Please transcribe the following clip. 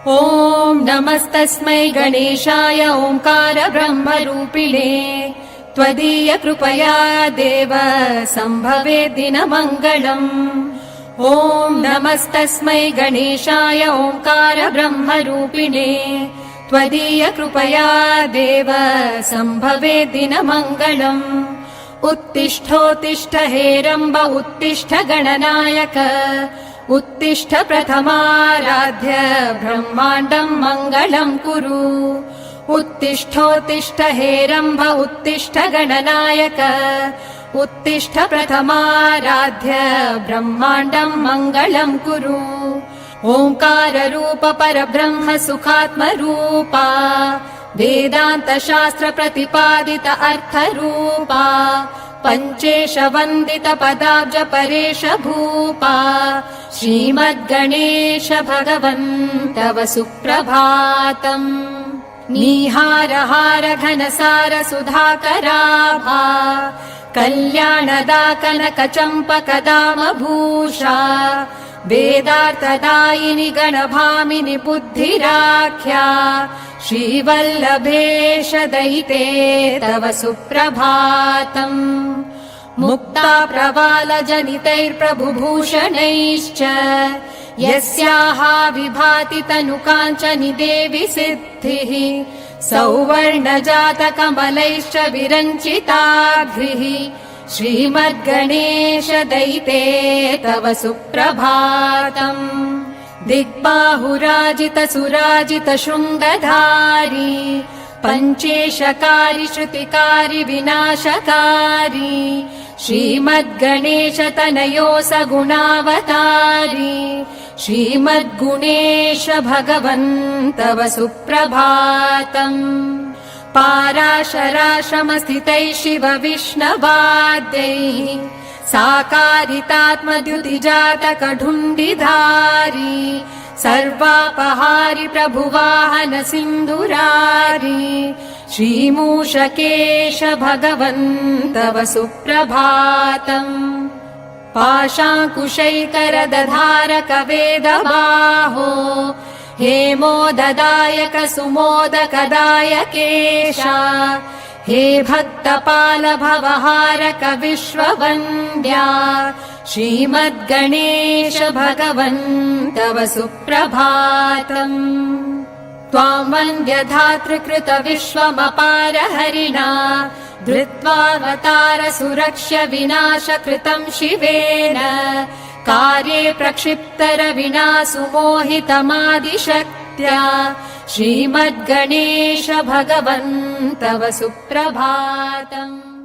ॐ नमस्तस्मै गणेशाय ओंकार ब्रह्मरूपिणे त्वदीय कृपया देव सम्भवे दिनमङ्गलम्। ॐ नमस्तस्मै गणेशाय ओंकार ब्रह्मरूपिणे त्वदीय कृपया देव सम्भवे दिनमङ्गलम्। उत्तिष्ठोत्तिष्ठ हेरम्ब उत्तिष्ठ गणनायक उत्तिष्ठ प्रथमाराध्य ब्रह्माण्डं मङ्गलं कुरु। उत्तिष्ठोत्तिष्ठ हेरम्ब उत्तिष्ठ गणनायक उत्तिष्ठ प्रथमाराध्य ब्रह्माण्डं मङ्गलं कुरु। ओंकार रूप परब्रह्म सुखात्मरूपा वेदान्त शास्त्र प्रतिपादित अर्थरूपा पञ्चेश वन्दित पदाब्ज परेश भूपा श्रीमद्गणेश भगवन् तव सुप्रभातम्। नीहारहार घनसार सुधाकराभा कल्याणदा कनक चम्पकदामभूषा वेदार्थदायिनि गणभामिनि बुद्धिराख्या श्रीवल्लभेश दयिते तव सुप्रभातम्। मुक्ता प्रवाल जनितैर्प्रभुभूषणैश्च यस्याः विभाति तनु काञ्चनि देवि सिद्धिः सौवर्ण कमलैश्च विरञ्चिताद्भिः श्रीमद्गणेश दयिते तव सुप्रभातम्। दिग्बाहुराजित सुराजित शृङ्गधारी पञ्चेशकारी श्रुतिकारी विनाशकारी श्रीमद्गणेश तनयो सगुणावतारी श्रीमद्गुणेश भगवन् तव सुप्रभातम्। पाराशराश्रमस्थितैः शिव विष्णवाद्यैः साकारितात्मद्युतिजातकढुण्डिधारी सर्वापहारि प्रभुवाहन सिन्धुरारी श्रीमूषकेश भगवन् तव सुप्रभातम्। पाशाङ्कुशैकरदधारक वेदबाहो हेमोददायक सुमोदकदायकेशा हे भक्तपाल भवहारक विश्ववन्द्या श्रीमद्गणेश भगवन् तव सुप्रभातम्। त्वां वन्द्य धातृकृत विश्वमपार हरिणा धृत्वावतार सुरक्ष्य विनाश कृतं शिवेन कार्ये प्रक्षिप्तर विना सुमोहितमादिशक्त्या श्रीमद्गणेश भगवन् तव सुप्रभातम्।